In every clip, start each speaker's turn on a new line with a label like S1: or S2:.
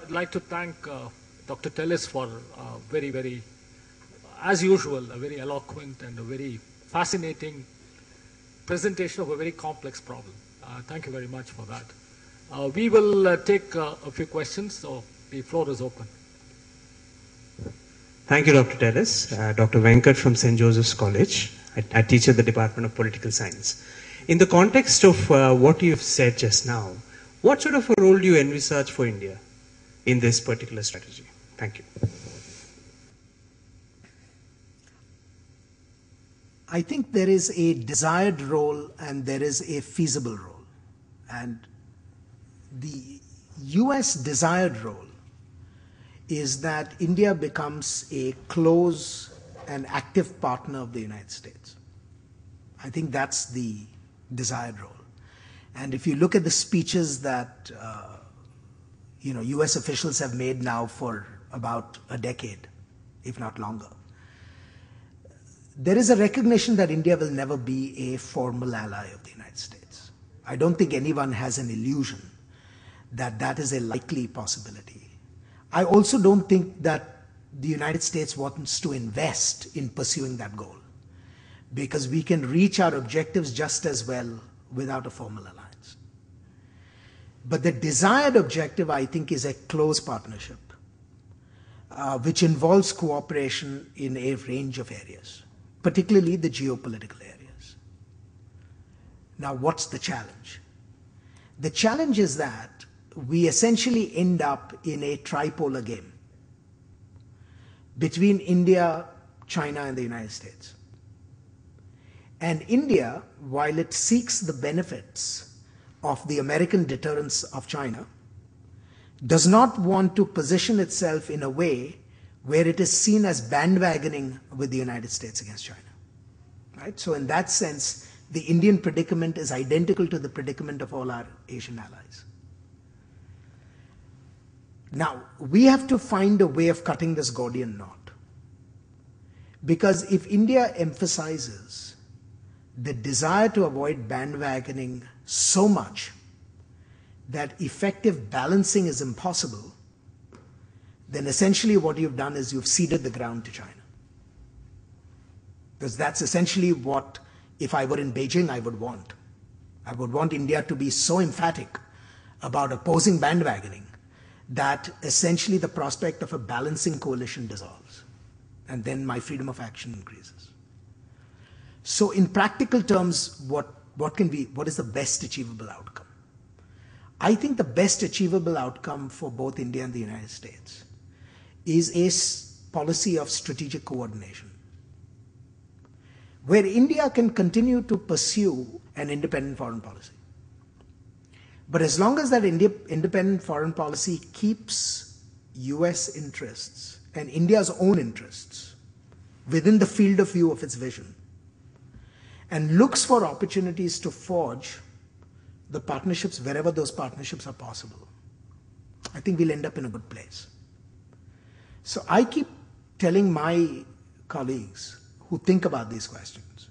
S1: I'd like to thank Dr. Tellis for very, as usual, a very eloquent and a very fascinating presentation of a very complex problem. Thank you very much for that. We will take a few questions, so the floor is open.
S2: Thank you, Dr. Tellis. Dr. Venkat from St. Joseph's College. I teach at the Department of Political Science. In the context of what you've said just now, what sort of a role do you envisage for India in this particular strategy? Thank you.
S3: I think there is a desired role and there is a feasible role. And the US desired role is that India becomes a close and active partner of the United States. I think that's the desired role. And if you look at the speeches that US officials have made now for about a decade, if not longer, there is a recognition that India will never be a formal ally of the United States. I don't think anyone has an illusion that that is a likely possibility. I also don't think that the United States wants to invest in pursuing that goal, because we can reach our objectives just as well without a formal alliance. But the desired objective, I think, is a close partnership, which involves cooperation in a range of areas, particularly the geopolitical areas. Now, what's the challenge? The challenge is that we essentially end up in a tripolar game between India, China, and the United States. And India, while it seeks the benefits of the American deterrence of China, does not want to position itself in a way where it is seen as bandwagoning with the United States against China. Right? So in that sense, the Indian predicament is identical to the predicament of all our Asian allies. Now, we have to find a way of cutting this Gordian knot. Because if India emphasizes the desire to avoid bandwagoning so much that effective balancing is impossible, then essentially what you've done is you've ceded the ground to China. Because that's essentially what, if I were in Beijing, I would want. I would want India to be so emphatic about opposing bandwagoning that essentially the prospect of a balancing coalition dissolves. And then my freedom of action increases. So in practical terms, what is the best achievable outcome? I think the best achievable outcome for both India and the United States is a policy of strategic coordination, where India can continue to pursue an independent foreign policy. But as long as that independent foreign policy keeps US interests and India's own interests within the field of view of its vision, and looks for opportunities to forge the partnerships wherever those partnerships are possible, I think we'll end up in a good place. So I keep telling my colleagues who think about these questions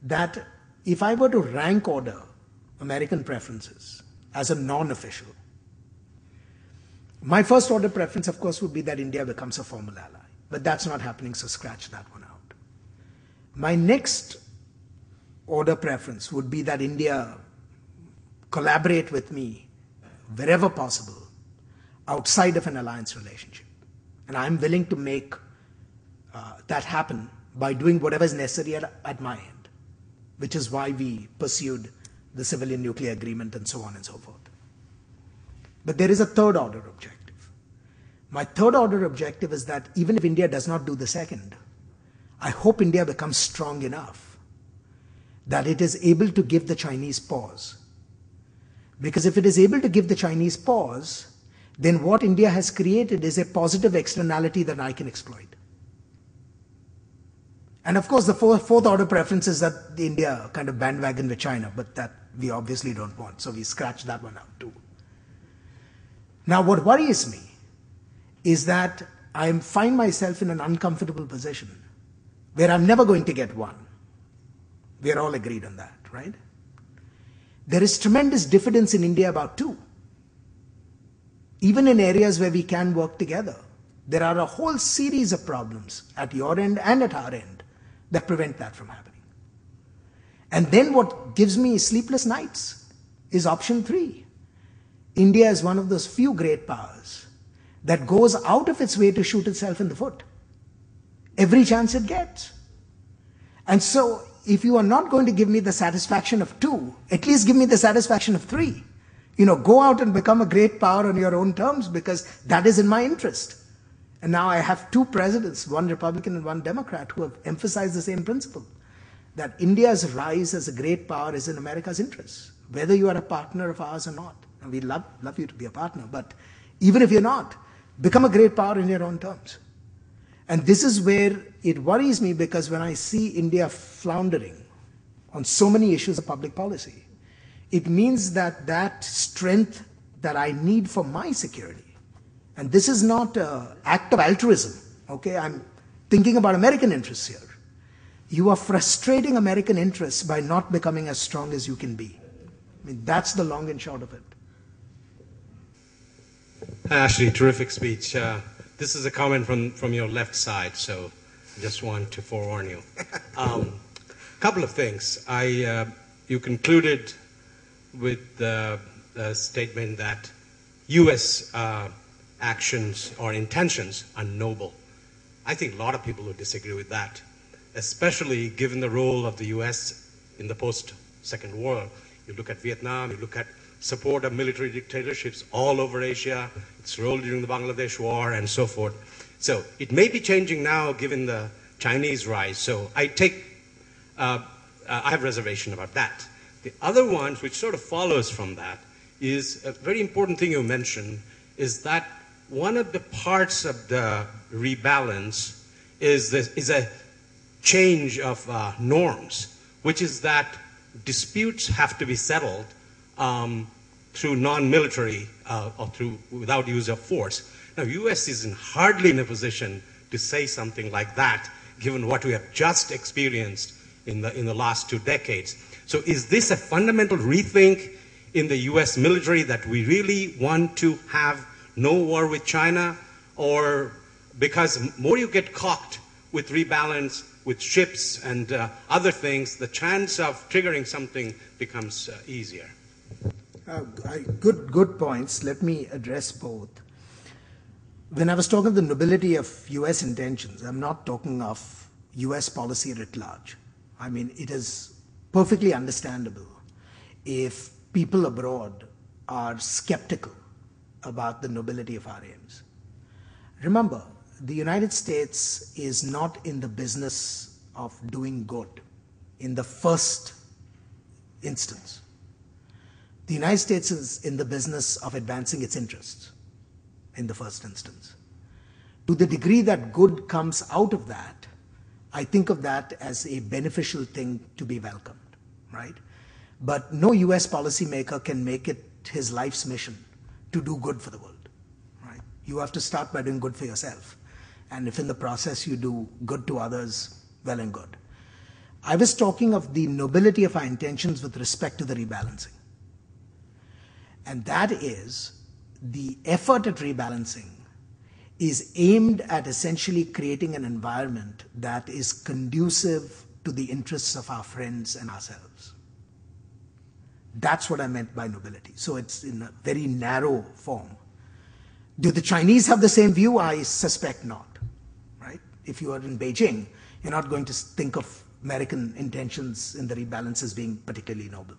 S3: that if I were to rank order American preferences as a non-official, my first order preference, of course, would be that India becomes a formal ally. But that's not happening, so scratch that one out. My next order preference would be that India collaborate with me wherever possible outside of an alliance relationship. And I'm willing to make that happen by doing whatever is necessary at my end, which is why we pursued the civilian nuclear agreement and so on and so forth. But there is a third order objective. My third order objective is that even if India does not do the second, I hope India becomes strong enough that it is able to give the Chinese pause. Because if it is able to give the Chinese pause, then what India has created is a positive externality that I can exploit. And of course, the fourth order preference is that India kind of bandwagon with China, but that we obviously don't want, so we scratch that one out too. Now, what worries me is that I find myself in an uncomfortable position where I'm never going to get one. We are all agreed on that, right? There is tremendous diffidence in India about two. even in areas where we can work together, there are a whole series of problems at your end and at our end that prevent that from happening. And then what gives me sleepless nights is option 3. India is one of those few great powers that goes out of its way to shoot itself in the foot every chance it gets. And so if you are not going to give me the satisfaction of 2, at least give me the satisfaction of 3. Go out and become a great power on your own terms, because that is in my interest. And now I have 2 presidents, one Republican and one Democrat, who have emphasized the same principle, that India's rise as a great power is in America's interest, whether you are a partner of ours or not. And we love you to be a partner, but even if you're not, become a great power in your own terms. And this is where it worries me, because when I see India floundering on so many issues of public policy, it means that that strength that I need for my security, and this is not an act of altruism, okay? I'm thinking about American interests here. You are frustrating American interests by not becoming as strong as you can be. I mean, that's the long and short of it.
S4: Ashley, terrific speech. This is a comment from your left side, so I just want to forewarn you. Couple of things. You concluded with the statement that U.S. actions or intentions are noble. I think a lot of people would disagree with that, especially given the role of the U.S. in the post-Second World. You look at Vietnam, you look at support of military dictatorships all over Asia, its role during the Bangladesh War, and so forth. So it may be changing now given the Chinese rise. So I have reservation about that. The other one, which sort of follows from that, is a very important thing you mentioned, is that one of the parts of the rebalance is a change of norms, which is that disputes have to be settled through non-military or without use of force. Now, U.S. is hardly in a position to say something like that, given what we have just experienced in the last 2 decades. So is this a fundamental rethink in the U.S. military, that we really want to have no war with China? Or because more you get caught with rebalance, with ships and other things, the chance of triggering something becomes easier?
S3: Good points. Let me address both. When I was talking of the nobility of U.S. intentions, I'm not talking of U.S. policy writ large. I mean, it is perfectly understandable if people abroad are skeptical about the nobility of our aims. Remember, the United States is not in the business of doing good in the first instance. The United States is in the business of advancing its interests in the first instance. To the degree that good comes out of that, I think of that as a beneficial thing to be welcomed, right? But no US policymaker can make it his life's mission to do good for the world, right? You have to start by doing good for yourself. And if in the process you do good to others, well and good. I was talking of the nobility of our intentions with respect to the rebalancing. And that is, the effort at rebalancing is aimed at essentially creating an environment that is conducive to the interests of our friends and ourselves. That's what I meant by nobility. So it's in a very narrow form. Do the Chinese have the same view? I suspect not, right? If you are in Beijing, you're not going to think of American intentions in the rebalance as being particularly noble.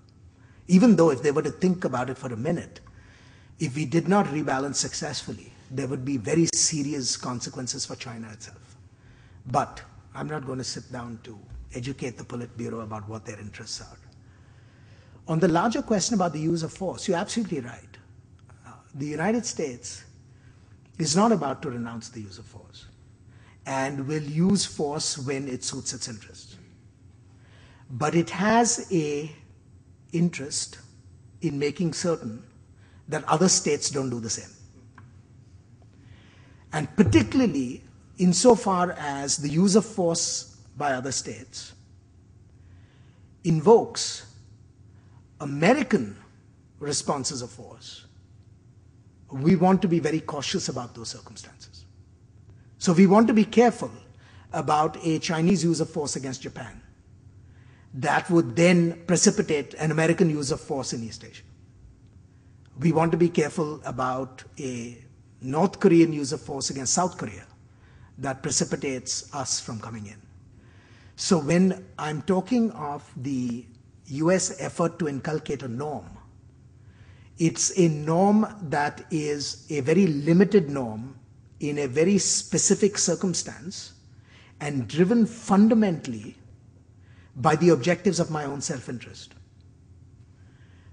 S3: Even though if they were to think about it for a minute, if we did not rebalance successfully, there would be very serious consequences for China itself. But I'm not going to sit down to educate the Politburo about what their interests are. On the larger question about the use of force, you're absolutely right. The United States is not about to renounce the use of force and will use force when it suits its interests. But it has an interest in making certain that other states don't do the same. And particularly insofar as the use of force by other states invokes American responses of force we want to be very cautious about those circumstances. So we want to be careful about a Chinese use of force against Japan that would then precipitate an American use of force in East Asia. We want to be careful about a North Korean use of force against South Korea that precipitates us from coming in. So when I'm talking of the US effort to inculcate a norm, it's a norm that is a very limited norm in a very specific circumstance and driven fundamentally by the objectives of my own self-interest.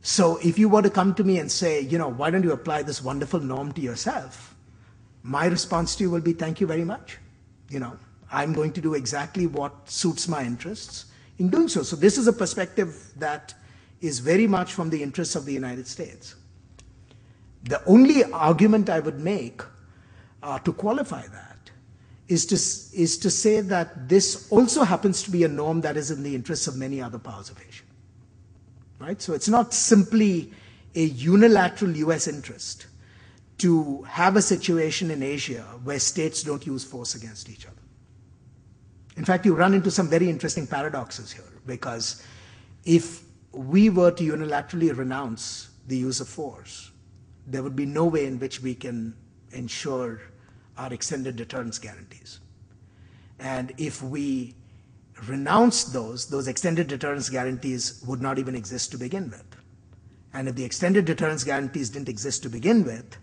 S3: So if you were to come to me and say, why don't you apply this wonderful norm to yourself? My response to you will be, thank you very much. I'm going to do exactly what suits my interests in doing so. So this is a perspective that is very much from the interests of the United States. The only argument I would make to qualify that is to say that this also happens to be a norm that is in the interests of many other powers of Asia. Right? So it's not simply a unilateral US interest to have a situation in Asia where states don't use force against each other. In fact, you run into some very interesting paradoxes here, because if we were to unilaterally renounce the use of force, there would be no way in which we can ensure our extended deterrence guarantees. And if we renounced those extended deterrence guarantees would not even exist to begin with. And if the extended deterrence guarantees didn't exist to begin with,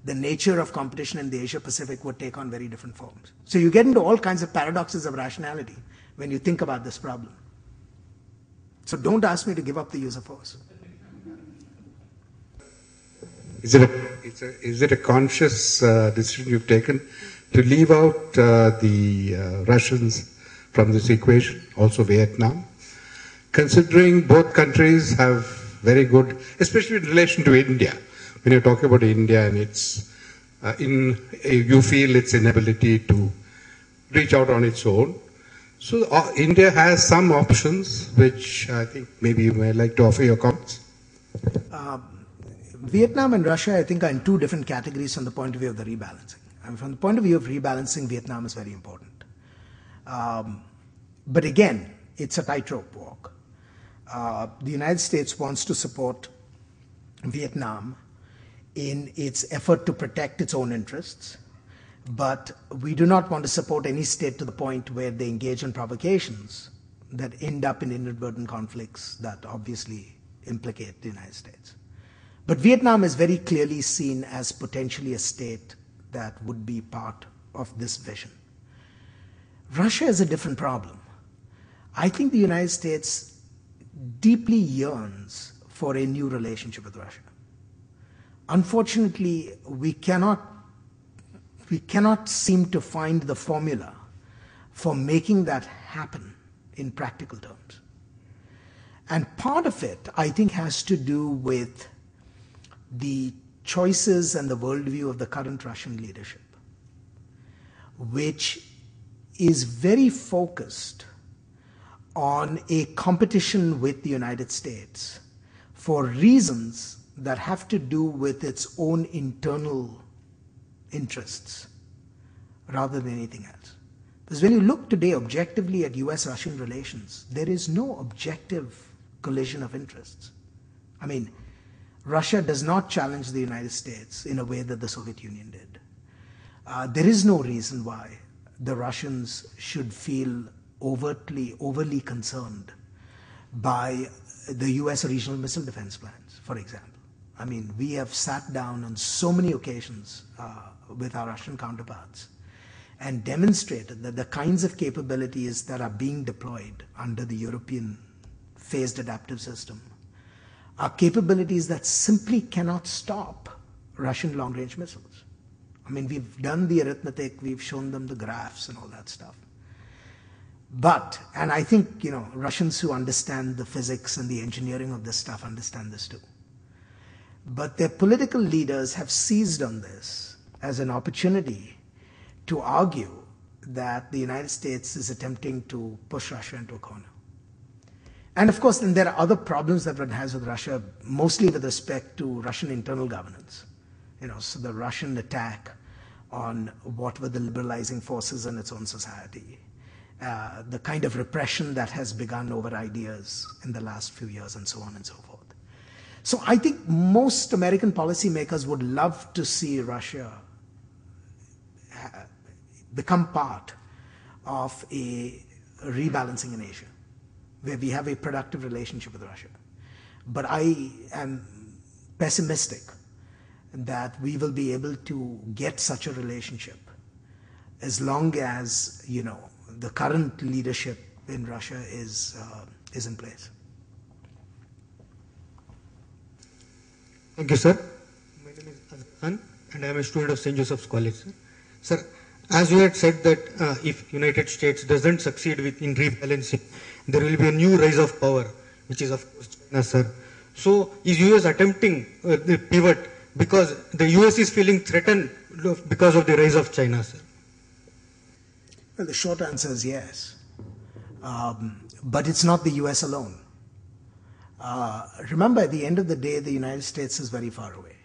S3: the nature of competition in the Asia-Pacific would take on very different forms. So you get into all kinds of paradoxes of rationality when you think about this problem. So don't ask me to give up the use of force.
S5: Is it a conscious decision you've taken to leave out the Russians from this equation, also Vietnam, considering both countries have very good, especially in relation to India? When you're talking about India and its, you feel its inability to reach out on its own. So India has some options, which I think maybe you may like to offer your comments.
S3: Vietnam and Russia, I think, are in two different categories from the point of view of the rebalancing. And from the point of view of rebalancing, Vietnam is very important. But again, it's a tightrope walk. The United States wants to support Vietnam in its effort to protect its own interests, but we do not want to support any state to the point where they engage in provocations that end up in inadvertent conflicts that obviously implicate the United States. But Vietnam is very clearly seen as potentially a state that would be part of this vision. Russia is a different problem. I think the United States deeply yearns for a new relationship with Russia. Unfortunately, we cannot seem to find the formula for making that happen in practical terms. And part of it, I think, has to do with the choices and the worldview of the current Russian leadership, which is very focused on a competition with the United States for reasons that have to do with its own internal interests rather than anything else. Because when you look today objectively at US-Russian relations, there is no objective collision of interests. I mean, Russia does not challenge the United States in a way that the Soviet Union did. There is no reason why the Russians should feel overly concerned by the US regional missile defense plans, for example. I mean, we have sat down on so many occasions with our Russian counterparts and demonstrated that the kinds of capabilities that are being deployed under the European phased adaptive system are capabilities that simply cannot stop Russian long-range missiles. I mean, we've done the arithmetic, we've shown them the graphs and all that stuff. But, and I think, Russians who understand the physics and the engineering of this stuff understand this too. But their political leaders have seized on this as an opportunity to argue that the United States is attempting to push Russia into a corner. And of course, then there are other problems that one has with Russia, mostly with respect to Russian internal governance. So the Russian attack on what were the liberalizing forces in its own society, the kind of repression that has begun over ideas in the last few years, and so on and so forth. So I think most American policymakers would love to see Russia become part of a rebalancing in Asia, where we have a productive relationship with Russia. But I am pessimistic that we will be able to get such a relationship as long as, the current leadership in Russia is in place.
S6: Thank you, sir. My name is Azhan, and I am a student of St. Joseph's College. Sir, as you had said that if United States doesn't succeed in rebalancing, there will be a new rise of power, which is of course China, sir. So is US attempting the pivot because the US is feeling threatened because of the rise of China, sir?
S3: Well, the short answer is yes. But it's not the US alone. Remember, at the end of the day, the United States is very far away.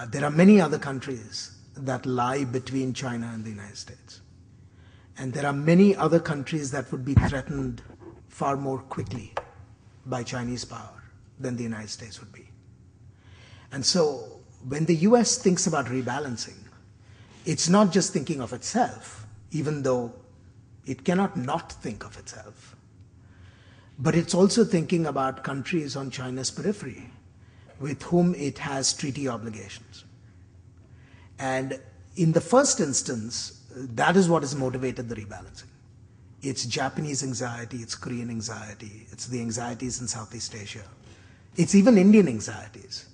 S3: There are many other countries that lie between China and the United States. And there are many other countries that would be threatened far more quickly by Chinese power than the United States would be. And so when the US thinks about rebalancing, it's not just thinking of itself, even though it cannot not think of itself, but it's also thinking about countries on China's periphery with whom it has treaty obligations. And in the first instance, that is what has motivated the rebalancing. It's Japanese anxiety, it's Korean anxiety, it's the anxieties in Southeast Asia. It's even Indian anxieties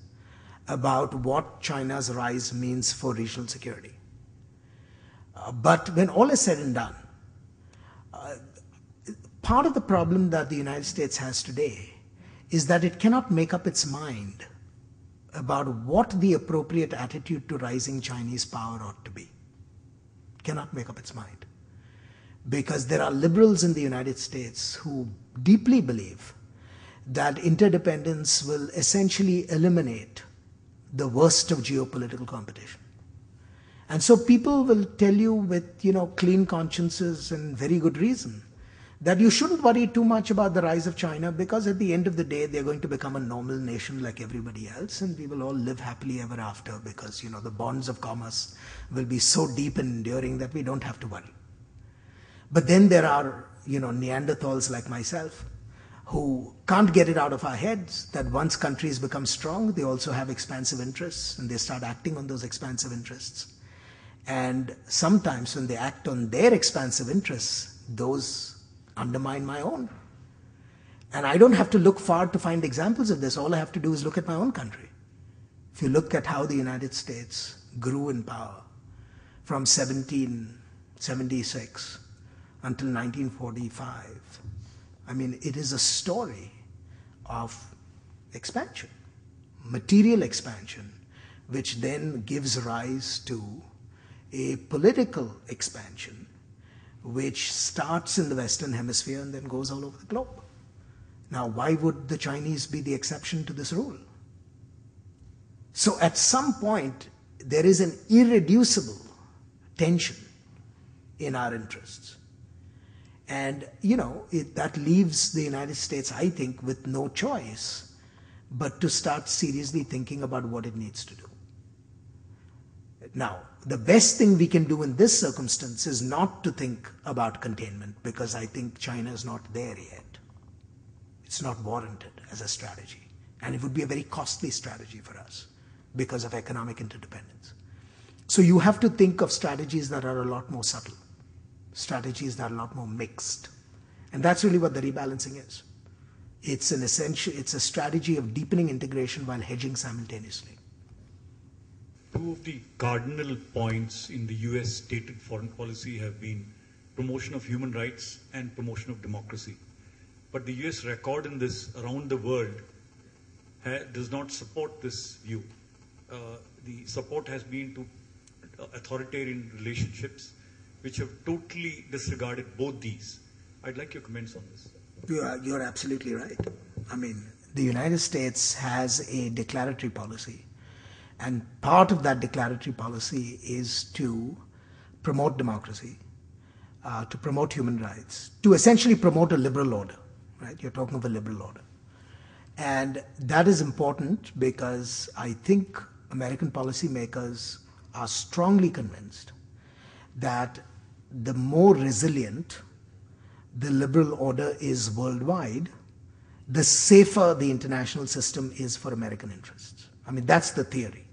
S3: about what China's rise means for regional security. But when all is said and done, part of the problem that the United States has today is that it cannot make up its mind about what the appropriate attitude to rising Chinese power ought to be. It cannot make up its mind. Because there are liberals in the United States who deeply believe that interdependence will essentially eliminate the worst of geopolitical competition. And so people will tell you with, clean consciences and very good reason that you shouldn't worry too much about the rise of China, because at the end of the day, they're going to become a normal nation like everybody else, and we will all live happily ever after because, the bonds of commerce will be so deep and enduring that we don't have to worry. But then there are, Neanderthals like myself who can't get it out of our heads that once countries become strong, they also have expansive interests, and they start acting on those expansive interests. And sometimes when they act on their expansive interests, those undermine my own. And I don't have to look far to find examples of this. All I have to do is look at my own country. If you look at how the United States grew in power from 1776 until 1945, it is a story of expansion, material expansion, which then gives rise to a political expansion which starts in the Western Hemisphere and then goes all over the globe. Now, why would the Chinese be the exception to this rule? So at some point, there is an irreducible tension in our interests. And, that leaves the United States, I think, with no choice but to start seriously thinking about what it needs to do. Now, the best thing we can do in this circumstance is not to think about containment, because I think China is not there yet. It's not warranted as a strategy. And it would be a very costly strategy for us because of economic interdependence. So you have to think of strategies that are a lot more subtle, strategies that are a lot more mixed. And that's really what the rebalancing is. It's a strategy of deepening integration while hedging simultaneously.
S7: Two of the cardinal points in the US stated foreign policy have been promotion of human rights and promotion of democracy. But the US record in this around the world does not support this view. The support has been to authoritarian relationships, which have totally disregarded both these. I'd like your comments on this.
S3: You're absolutely right. The United States has a declaratory policy And part of that declaratory policy is to promote democracy, to promote human rights, to essentially promote a liberal order, right? You're talking of a liberal order. And that is important because I think American policymakers are strongly convinced that the more resilient the liberal order is worldwide, the safer the international system is for American interests. I mean, that's the theory,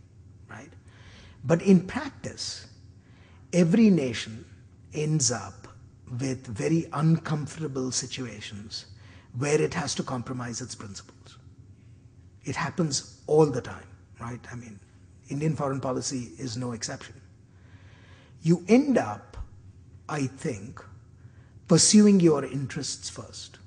S3: right? But in practice, every nation ends up with very uncomfortable situations where it has to compromise its principles. It happens all the time, right? I mean, Indian foreign policy is no exception. You end up, I think, pursuing your interests first.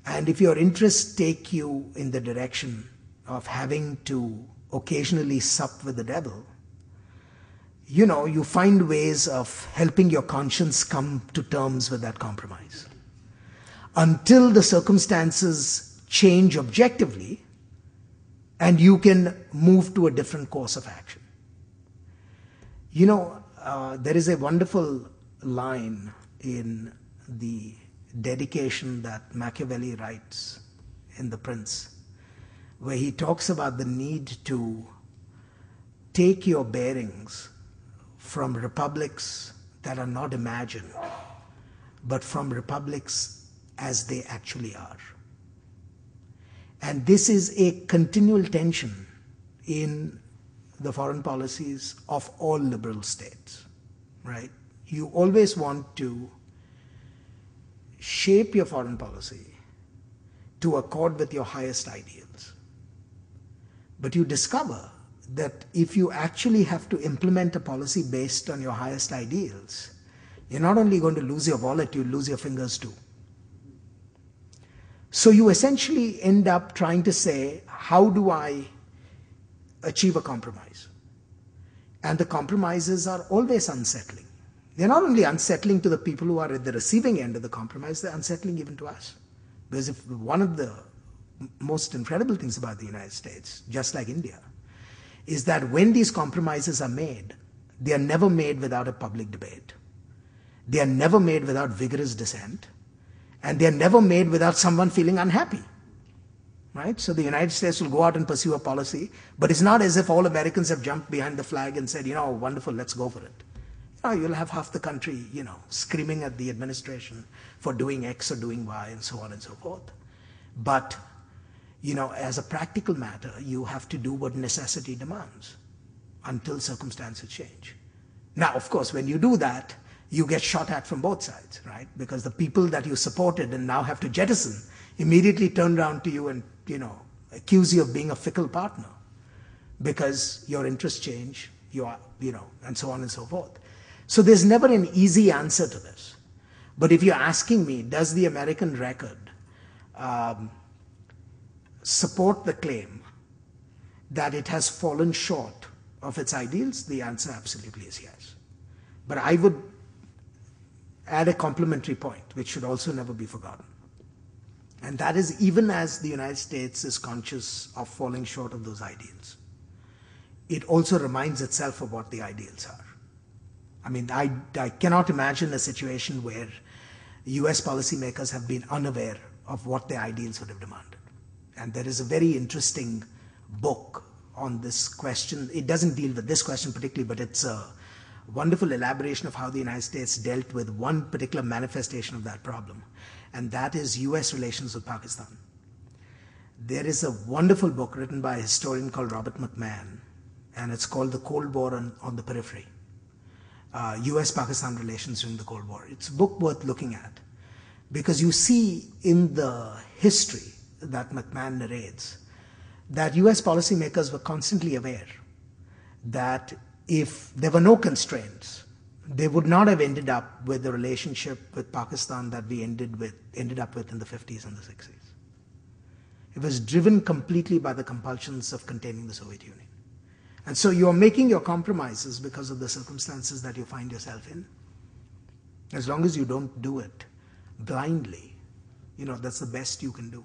S3: And if your interests take you in the direction of having to occasionally sup with the devil, you find ways of helping your conscience come to terms with that compromise. Until the circumstances change objectively and you can move to a different course of action. There is a wonderful line in the dedication that Machiavelli writes in The Prince, where he talks about the need to take your bearings from republics that are not imagined, but from republics as they actually are. And this is a continual tension in the foreign policies of all liberal states, right? You always want to shape your foreign policy to accord with your highest ideals. But you discover that if you actually have to implement a policy based on your highest ideals, you're not only going to lose your wallet, you'll lose your fingers too. So you essentially end up trying to say, how do I achieve a compromise? And the compromises are always unsettling. They're not only unsettling to the people who are at the receiving end of the compromise, they're unsettling even to us. Because if one of the most incredible things about the United States, just like India, is that when these compromises are made, they are never made without a public debate. They are never made without vigorous dissent. And they are never made without someone feeling unhappy. Right? So the United States will go out and pursue a policy, but it's not as if all Americans have jumped behind the flag and said, wonderful, let's go for it. You'll have half the country, screaming at the administration for doing X or doing Y and so on and so forth. But, as a practical matter, you have to do what necessity demands until circumstances change. Now, of course, when you do that, you get shot at from both sides, right? Because the people that you supported and now have to jettison immediately turn around to you and, accuse you of being a fickle partner because your interests change, and so on and so forth. So there's never an easy answer to this. But if you're asking me, does the American record support the claim that it has fallen short of its ideals? The answer absolutely is yes. But I would add a complementary point, which should also never be forgotten. And that is, even as the United States is conscious of falling short of those ideals, it also reminds itself of what the ideals are. I mean, I cannot imagine a situation where US policymakers have been unaware of what their ideals would have demanded. And there is a very interesting book on this question. It doesn't deal with this question particularly, but it's a wonderful elaboration of how the United States dealt with one particular manifestation of that problem, and that is US relations with Pakistan. There is a wonderful book written by a historian called Robert McMahon, and it's called The Cold War on the Periphery. US-Pakistan relations during the Cold War. It's a book worth looking at because you see in the history that McMahon narrates that US policymakers were constantly aware that if there were no constraints, they would not have ended up with the relationship with Pakistan that we ended up with in the 50s and the 60s. It was driven completely by the compulsions of containing the Soviet Union. And so you're making your compromises because of the circumstances that you find yourself in. As long as you don't do it blindly, that's the best you can do.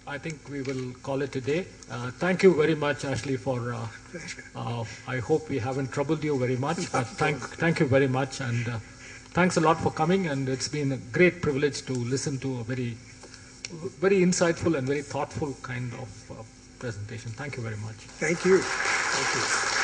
S1: I think we will call it a day. Thank you very much, Ashley, for, I hope we haven't troubled you very much, but thank you very much, and thanks a lot for coming, and it's been a great privilege to listen to a very, very insightful and very thoughtful kind of presentation. Thank you very much.
S3: Thank you. Thank you.